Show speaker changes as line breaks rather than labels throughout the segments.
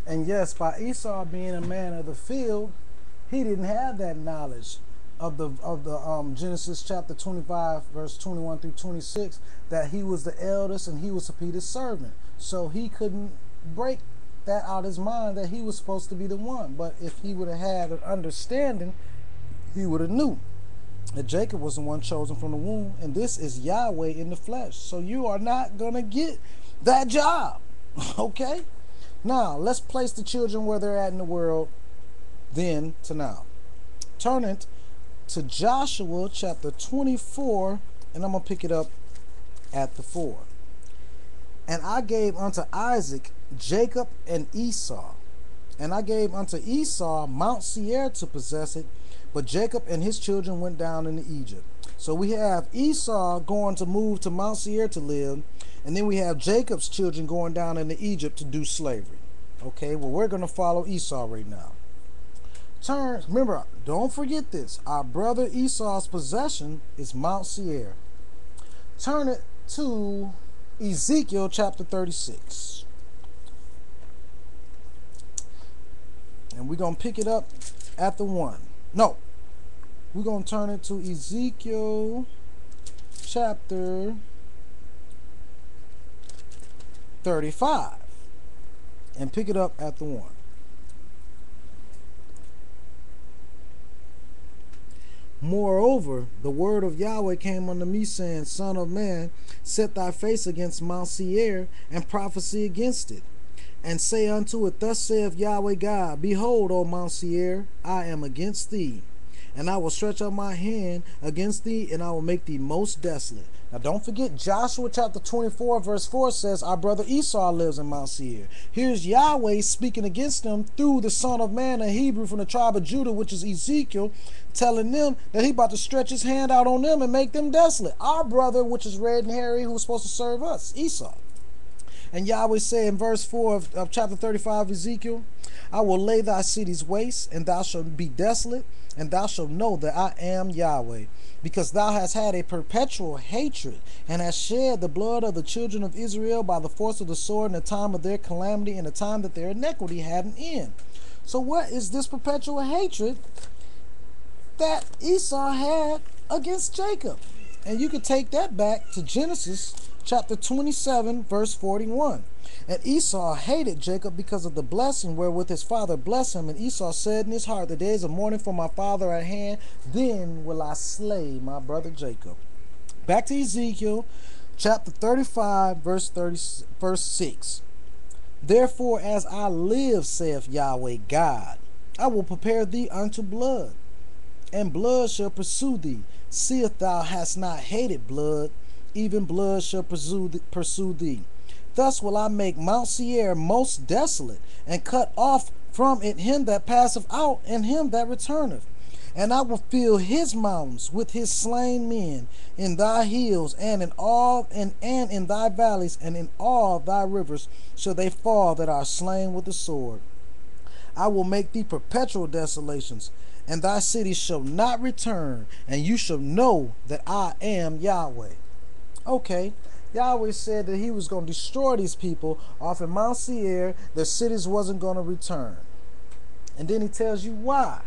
And yes, by Esau being a man of the field, he didn't have that knowledge of the Genesis chapter 25 verse 21 through 26, that he was the eldest and he was Peter's servant. So he couldn't break that out of his mind that he was supposed to be the one. But if he would have had an understanding, he would have knew that Jacob was the one chosen from the womb, and this is Yahweh in the flesh. So you are not gonna get that job. Okay? Now let's place the children where they're at in the world then to now. Turn it to Joshua chapter 24, and I'm going to pick it up at the 4. And I gave unto Isaac Jacob and Esau, and I gave unto Esau Mount Seir to possess it, but Jacob and his children went down into Egypt. So we have Esau going to move to Mount Seir to live, and then we have Jacob's children going down into Egypt to do slavery. Okay, well, we're going to follow Esau right now. Remember, don't forget this. Our brother Esau's possession is Mount Seir. Turn it to Ezekiel chapter 36. And we're going to pick it up at the 1. No, we're going to turn it to Ezekiel chapter 35 and pick it up at the 1. Moreover, the word of Yahweh came unto me, saying, Son of man, set thy face against Mount Seir, and prophesy against it, and say unto it, Thus saith Yahweh God, Behold, O Mount Seir, I am against thee, and I will stretch out my hand against thee, and I will make thee most desolate. Now don't forget, Joshua chapter 24 verse 4 says our brother Esau lives in Mount Seir. Here's Yahweh speaking against them through the son of man, a Hebrew from the tribe of Judah, which is Ezekiel, telling them that he about to stretch his hand out on them and make them desolate. Our brother, which is red and hairy, who's supposed to serve us, Esau. And Yahweh said in verse 4 of chapter 35 of Ezekiel, I will lay thy cities waste, and thou shalt be desolate, and thou shalt know that I am Yahweh, because thou hast had a perpetual hatred, and hast shed the blood of the children of Israel by the force of the sword in the time of their calamity, in the time that their iniquity had an end. So what is this perpetual hatred that Esau had against Jacob? And you can take that back to Genesis chapter 27 verse 41. And Esau hated Jacob because of the blessing wherewith his father blessed him. And Esau said in his heart, The days of mourning for my father are at hand, then will I slay my brother Jacob. Back to Ezekiel chapter 35 verse 6. Therefore, as I live, saith Yahweh God, I will prepare thee unto blood, and blood shall pursue thee. Seeth thou hast not hated blood, even blood shall pursue thee. Thus will I make Mount Seir most desolate, and cut off from it him that passeth out, and him that returneth. And I will fill his mountains with his slain men, in thy hills, and in all and in thy valleys, and in all thy rivers shall they fall that are slain with the sword. I will make thee perpetual desolations, and thy cities shall not return, and you shall know that I am Yahweh. Okay, Yahweh said that he was going to destroy these people off in Mount Seir. Their cities wasn't going to return. And then he tells you why.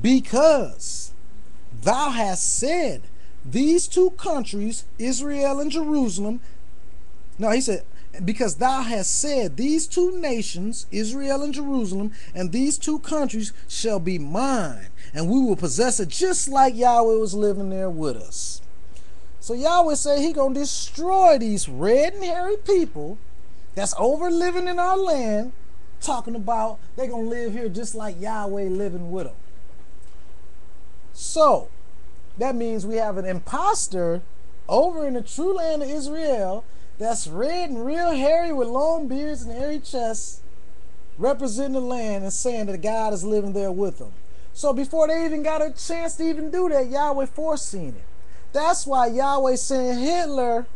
Because thou hast said, these two countries, Israel and Jerusalem. No, he said, because thou hast said, these two nations, Israel and Jerusalem, and these two countries shall be mine, and we will possess it just like Yahweh was living there with us. So Yahweh said he gonna destroy these red and hairy people that's over living in our land, talking about they gonna live here just like Yahweh living with them. So that means we have an imposter over in the true land of Israel that's red and real hairy with long beards and hairy chests, representing the land and saying that God is living there with them. So before they even got a chance to even do that, Yahweh foreseen it. That's why Yahweh sent Hitler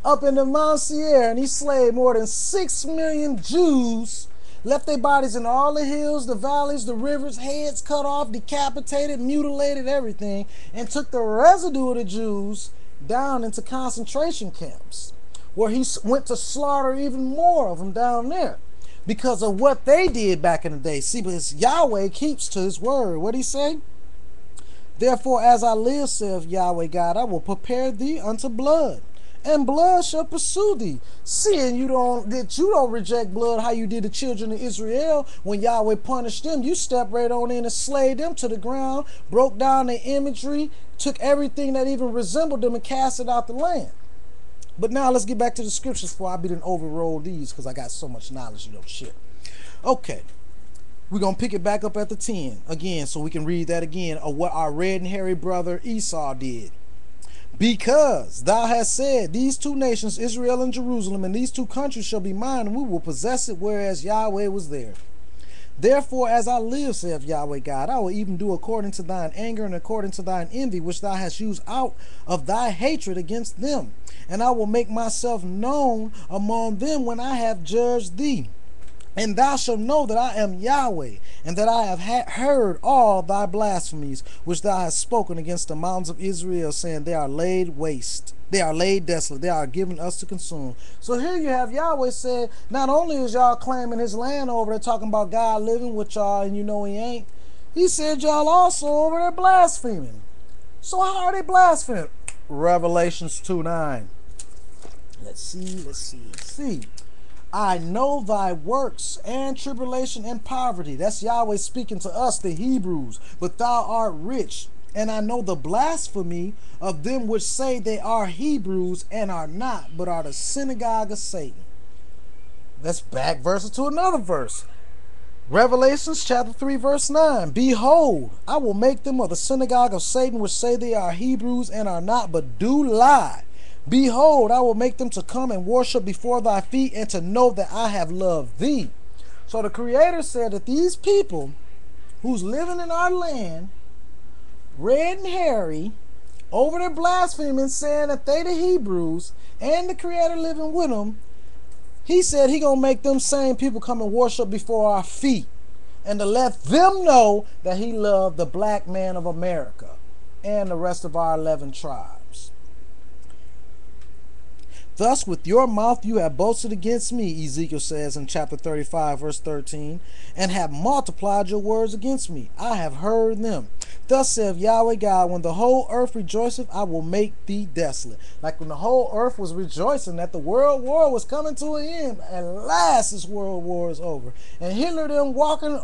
up in the Mount Seir, and he slayed more than 6 million Jews, left their bodies in all the hills, the valleys, the rivers, heads cut off, decapitated, mutilated, everything, and took the residue of the Jews down into concentration camps, where he went to slaughter even more of them down there. because of what they did back in the day. See, but Yahweh keeps to his word. What did he say? Therefore, as I live, saith Yahweh God, I will prepare thee unto blood, and blood shall pursue thee. Seeing you don't reject blood, how you did the children of Israel when Yahweh punished them, you stepped right on in and slayed them to the ground, broke down their imagery, took everything that even resembled them and cast it out the land. But now let's get back to the scriptures before I be done overroll these, because I got so much knowledge, shit. Okay. We're going to pick it back up at the 10 again so we can read that again of what our red and hairy brother Esau did. Because thou hast said, these two nations, Israel and Jerusalem, and these two countries shall be mine, and we will possess it, whereas Yahweh was there. Therefore, as I live, saith Yahweh God, I will even do according to thine anger and according to thine envy, which thou hast used out of thy hatred against them. And I will make myself known among them when I have judged thee. And thou shalt know that I am Yahweh, and that I have heard all thy blasphemies, which thou hast spoken against the mountains of Israel, saying, they are laid waste, they are laid desolate, they are given us to consume. So here you have Yahweh said, not only is y'all claiming his land over there, talking about God living with y'all, and you know he ain't, he said y'all also over there blaspheming. So how are they blaspheming? Revelations 2:9. Let's see. I know thy works and tribulation and poverty. That's Yahweh speaking to us, the Hebrews. But thou art rich. And I know the blasphemy of them which say they are Hebrews and are not, but are the synagogue of Satan. Let's back verses to another verse. Revelations chapter 3 verse 9. Behold, I will make them of the synagogue of Satan, which say they are Hebrews and are not, but do lie. Behold, I will make them to come and worship before thy feet, and to know that I have loved thee. So the Creator said that these people who's living in our land, red and hairy, over there blaspheming, saying that they the Hebrews, and the Creator living with them, he said he gonna make them same people come and worship before our feet, and to let them know that he loved the black man of America and the rest of our 11 tribes. Thus with your mouth you have boasted against me, Ezekiel says in chapter 35 verse 13, and have multiplied your words against me. I have heard them. Thus saith Yahweh God, when the whole earth rejoiceth, I will make thee desolate. Like when the whole earth was rejoicing that the world war was coming to an end. At last this world war is over. And Hitler them walking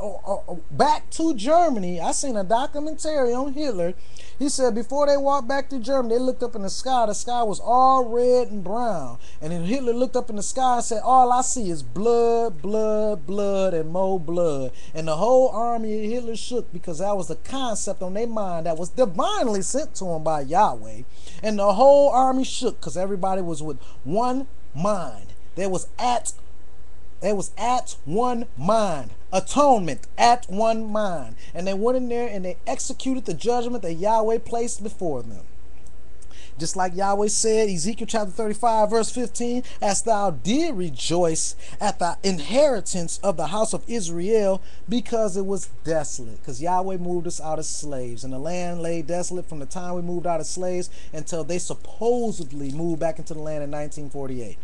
back to Germany. I seen a documentary on Hitler. He said before they walked back to Germany, they looked up in the sky. The sky was all red and brown. And then Hitler looked up in the sky and said, all I see is blood, blood, blood, and more blood. And the whole army of Hitler shook, because that was the concept on their mind that was divinely sent to them by Yahweh. And the whole army shook, because everybody was with one mind. They was at one mind. Atonement at one mind. And they went in there and they executed the judgment that Yahweh placed before them. Just like Yahweh said, Ezekiel chapter 35 verse 15, as thou did rejoice at the inheritance of the house of Israel, because it was desolate. Because Yahweh moved us out as slaves, and the land lay desolate from the time we moved out as slaves until they supposedly moved back into the land in 1948.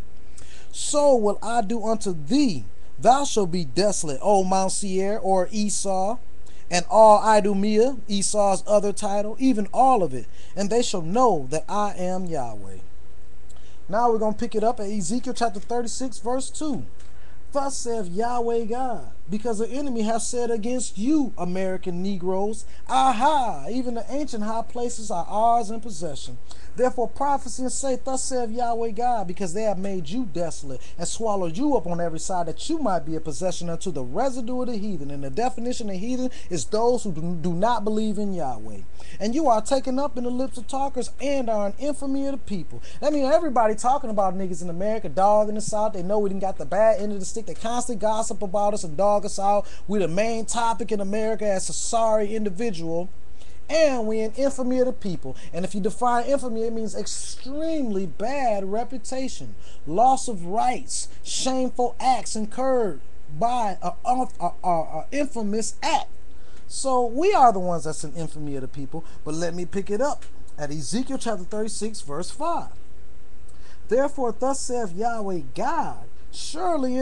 So will I do unto thee. Thou shalt be desolate, O Mount Seir, or Esau, and all Idumea, Esau's other title, even all of it. And they shall know that I am Yahweh. Now we're going to pick it up at Ezekiel chapter 36, verse 2. Thus saith Yahweh God, because the enemy hath said against you, American Negroes, aha, even the ancient high places are ours in possession. Therefore prophesy and say, thus saith Yahweh God, because they have made you desolate and swallowed you up on every side, that you might be a possession unto the residue of the heathen. And the definition of heathen is those who do not believe in Yahweh. And you are taken up in the lips of talkers and are an infamy of the people. That means everybody talking about niggas in America, dog in the South. They know we didn't got the bad end of the stick. They constantly gossip about us and dog us out. We're the main topic in America as a sorry individual. And we in infamy of the people. And if you define infamy, it means extremely bad reputation, loss of rights, shameful acts incurred by an infamous act. So we are the ones that's in infamy of the people. But let me pick it up at Ezekiel chapter 36 verse 5. Therefore thus saith Yahweh God, surely